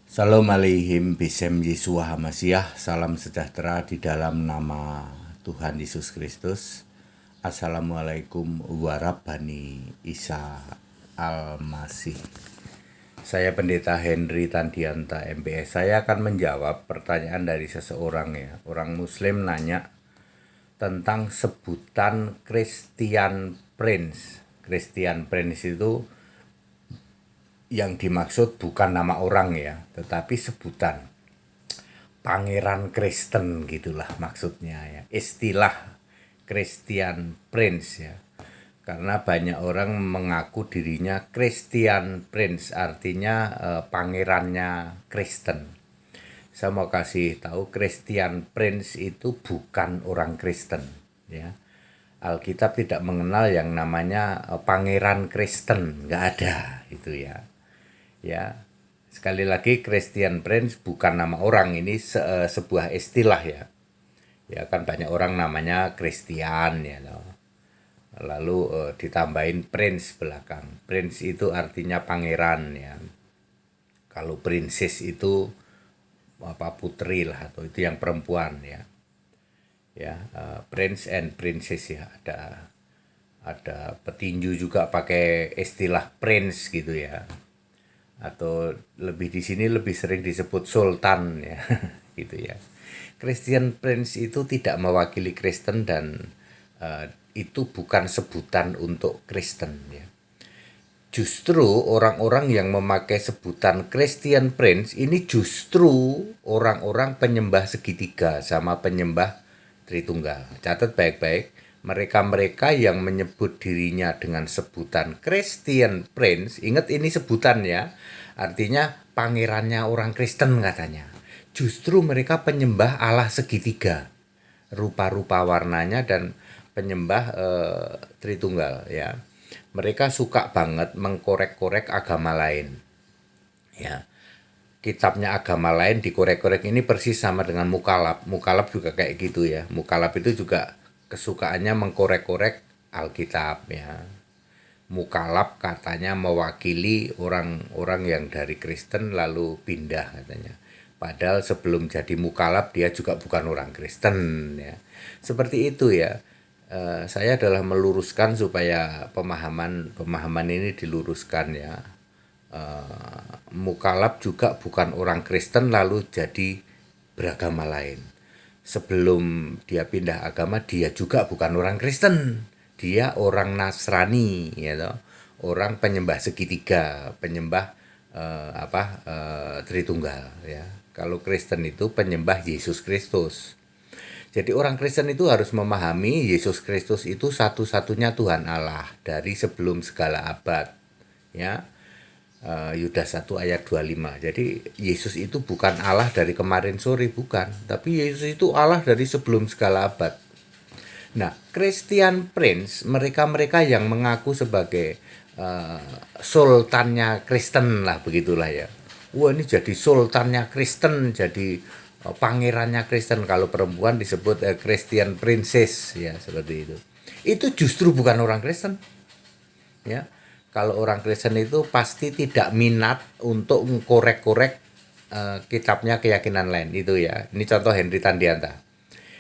Shalom aleihim bisem Yeshua Hamasiah. Salam sejahtera di dalam nama Tuhan Yesus Kristus. Assalamualaikum warahmatullahi Isa Al-Masih. Saya Pendeta Henry Tandianta MPS. Saya akan menjawab pertanyaan dari seseorang ya. Orang Muslim nanya tentang sebutan Christian Prince. Christian Prince itu yang dimaksud bukan nama orang ya, tetapi sebutan Pangeran Kristen gitulah maksudnya ya. Istilah Christian Prince ya. Karena banyak orang mengaku dirinya Christian Prince, artinya pangerannya Kristen. Saya mau kasih tahu Christian Prince itu bukan orang Kristen ya. Alkitab tidak mengenal yang namanya pangeran Kristen, nggak ada itu ya. Ya, sekali lagi Christian Prince bukan nama orang, ini sebuah istilah ya. Ya kan banyak orang namanya Christian ya loh. Lalu ditambahin Prince belakang. Prince itu artinya pangeran ya. Kalau princess itu apa putri lah atau itu yang perempuan ya. Ya, Prince and Princess ya, ada petinju juga pakai istilah Prince gitu ya. Atau lebih di sini lebih sering disebut sultan ya gitu ya. Christian Prince itu tidak mewakili Kristen dan itu bukan sebutan untuk Kristen ya. Justru orang-orang yang memakai sebutan Christian Prince ini justru orang-orang penyembah segitiga sama penyembah Tritunggal. Catat baik-baik, mereka-mereka yang menyebut dirinya dengan sebutan Christian Prince, ingat ini sebutan ya, artinya pangerannya orang Kristen katanya. Justru mereka penyembah Allah segitiga, rupa-rupa warnanya dan penyembah Tritunggal ya. Mereka suka banget mengkorek-korek agama lain ya. Kitabnya agama lain dikorek-korek, ini persis sama dengan mukalab. Mukalab juga kayak gitu ya. Mukalab itu juga kesukaannya mengkorek-korek Alkitab ya. Mukalab katanya mewakili orang-orang yang dari Kristen lalu pindah katanya. Padahal sebelum jadi mukalab dia juga bukan orang Kristen ya. Seperti itu ya. Saya adalah meluruskan supaya pemahaman ini diluruskan ya. Mukalab juga bukan orang Kristen lalu jadi beragama lain. Sebelum dia pindah agama dia juga bukan orang Kristen, dia orang Nasrani ya toh. Orang penyembah segitiga, penyembah Tritunggal ya. Kalau Kristen itu penyembah Yesus Kristus. Jadi orang Kristen itu harus memahami Yesus Kristus itu satu-satunya Tuhan Allah dari sebelum segala abad ya. Yudas 1 ayat 25. Jadi Yesus itu bukan Allah dari kemarin sore, bukan, tapi Yesus itu Allah dari sebelum segala abad. Nah, Christian Prince, mereka-mereka yang mengaku sebagai sultannya Kristen lah, begitulah ya. Wah, ini jadi sultannya Kristen, jadi pangerannya Kristen. Kalau perempuan disebut Christian Princess ya, seperti itu. Itu justru bukan orang Kristen ya. Kalau orang Kristen itu pasti tidak minat untuk mengkorek-korek kitabnya keyakinan lain itu ya. Ini contoh Henry Tandianta.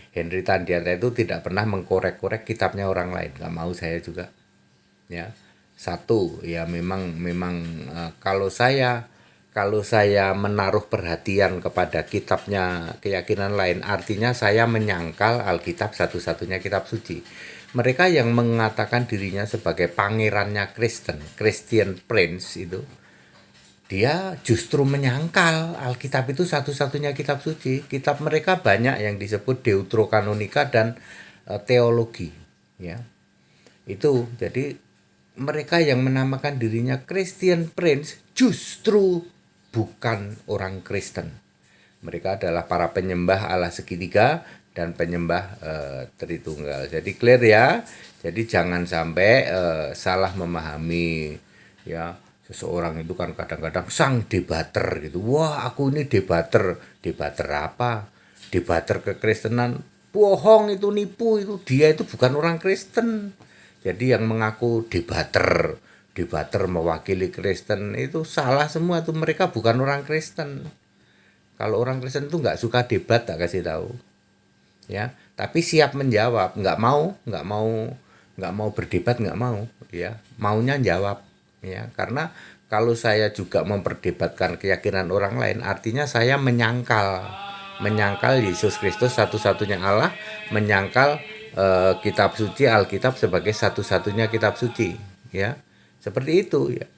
Henry Tandianta itu tidak pernah mengkorek-korek kitabnya orang lain. Gak mau saya juga. Ya. Satu, ya memang kalau saya menaruh perhatian kepada kitabnya keyakinan lain, artinya saya menyangkal Alkitab satu-satunya kitab suci. Mereka yang mengatakan dirinya sebagai pangerannya Kristen, Christian Prince itu, dia justru menyangkal Alkitab itu satu-satunya kitab suci. Kitab mereka banyak yang disebut Deuterokanonika dan teologi ya. Itu jadi mereka yang menamakan dirinya Christian Prince justru bukan orang Kristen. Mereka adalah para penyembah Allah segitiga dan penyembah Tritunggal. Jadi clear ya. Jadi jangan sampai salah memahami ya. Seseorang itu kan kadang-kadang sang debater gitu. Wah, aku ini debater. Debater apa? Debater kekristenan. Bohong, itu nipu, itu dia itu bukan orang Kristen. Jadi yang mengaku debater mewakili Kristen itu salah semua, itu mereka bukan orang Kristen. Kalau orang Kristen tuh nggak suka debat, tak kasih tahu. Ya, tapi siap menjawab, nggak mau berdebat, nggak mau, ya, maunya jawab, ya, karena kalau saya juga memperdebatkan keyakinan orang lain, artinya saya menyangkal Yesus Kristus satu-satunya Allah, menyangkal kitab suci Alkitab sebagai satu-satunya kitab suci, ya, seperti itu, ya.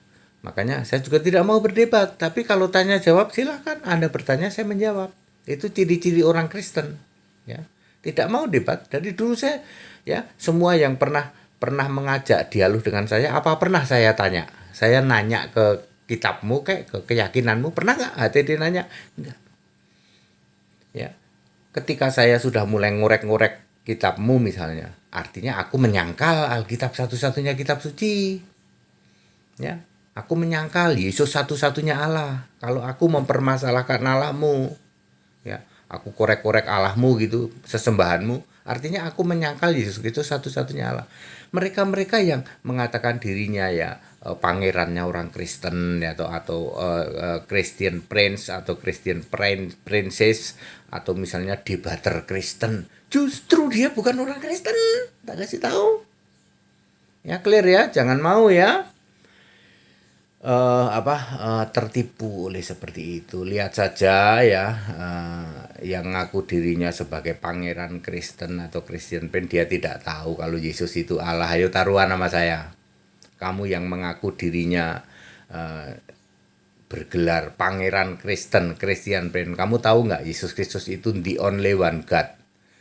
Makanya saya juga tidak mau berdebat, tapi kalau tanya jawab silahkan Anda bertanya, saya menjawab. Itu ciri-ciri orang Kristen, ya. Tidak mau debat. Dari dulu saya, ya, semua yang pernah mengajak dialog dengan saya, apa pernah saya tanya? Saya nanya ke kitabmu, kayak ke keyakinanmu, pernah nggak HTD nanya? Enggak. Ya. Ketika saya sudah mulai ngorek-ngorek kitabmu misalnya, artinya aku menyangkal Alkitab satu-satunya kitab suci. Ya, aku menyangkal Yesus satu-satunya Allah. Kalau aku mempermasalahkan Allahmu, ya, aku korek-korek Allahmu gitu, sesembahanmu, artinya aku menyangkal Yesus Kristus satu-satunya Allah. Mereka-mereka yang mengatakan dirinya, ya, pangerannya orang Kristen, ya, atau Christian Prince atau Christian Princess, atau misalnya debater Kristen, justru dia bukan orang Kristen. Tak kasih tahu. Ya, clear ya, jangan mau ya tertipu oleh seperti itu. Lihat saja ya, yang ngaku dirinya sebagai pangeran Kristen atau Christian Prince, dia tidak tahu kalau Yesus itu Allah. Ayo taruhan nama saya. Kamu yang mengaku dirinya bergelar pangeran Kristen, Christian Prince, kamu tahu nggak Yesus Kristus itu the only one God,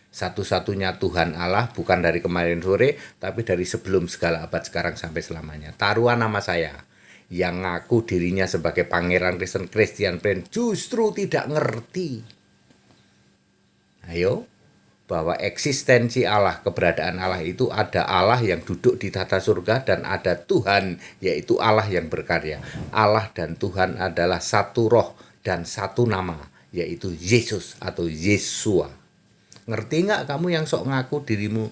satu-satunya Tuhan Allah, bukan dari kemarin sore, tapi dari sebelum segala abad, sekarang sampai selamanya. Taruhan nama saya. Yang ngaku dirinya sebagai pangeran Kristen, Christian Prince, justru tidak ngerti. Ayo, bahwa eksistensi Allah, keberadaan Allah itu ada Allah yang duduk di tata surga dan ada Tuhan, yaitu Allah yang berkarya. Allah dan Tuhan adalah satu roh dan satu nama, yaitu Yesus atau Yesua. Ngerti nggak kamu yang sok ngaku dirimu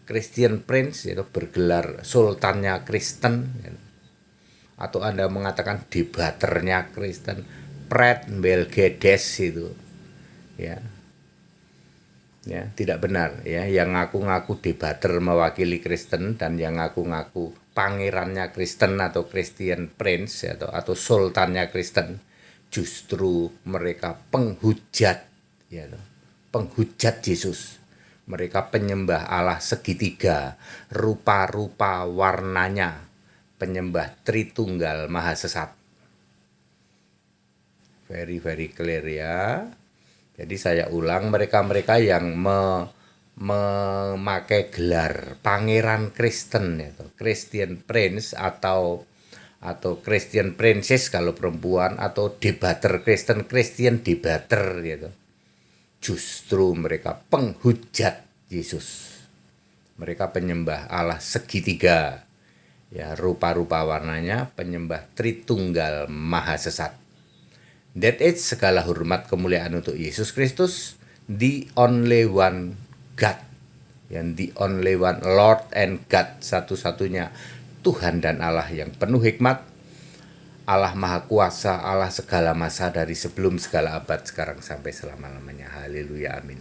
Christian Prince, yaitu bergelar sultannya Kristen, atau Anda mengatakan debaternya Kristen, Pret Belgedes itu, ya, ya, tidak benar, ya. Yang ngaku-ngaku debater mewakili Kristen dan yang ngaku-ngaku pangerannya Kristen atau Christian Prince, atau sultannya Kristen, justru mereka penghujat, ya, penghujat Yesus. Mereka penyembah Allah segitiga, rupa-rupa warnanya, penyembah Tritunggal Maha Sesat. Very clear ya. Jadi saya ulang, mereka-mereka yang memakai gelar pangeran Kristen, atau Christian Prince atau Christian Princess kalau perempuan, atau debater Kristen, Christian debater gitu. Justru mereka penghujat Yesus. Mereka penyembah Allah segitiga, ya, rupa-rupa warnanya, penyembah Tritunggal Maha Sesat. That is, segala hormat kemuliaan untuk Yesus Kristus, the only one God, yang the only one Lord and God, satu-satunya Tuhan dan Allah yang penuh hikmat, Allah Maha Kuasa, Allah segala masa, dari sebelum segala abad, sekarang sampai selama-lamanya. Haleluya, amin.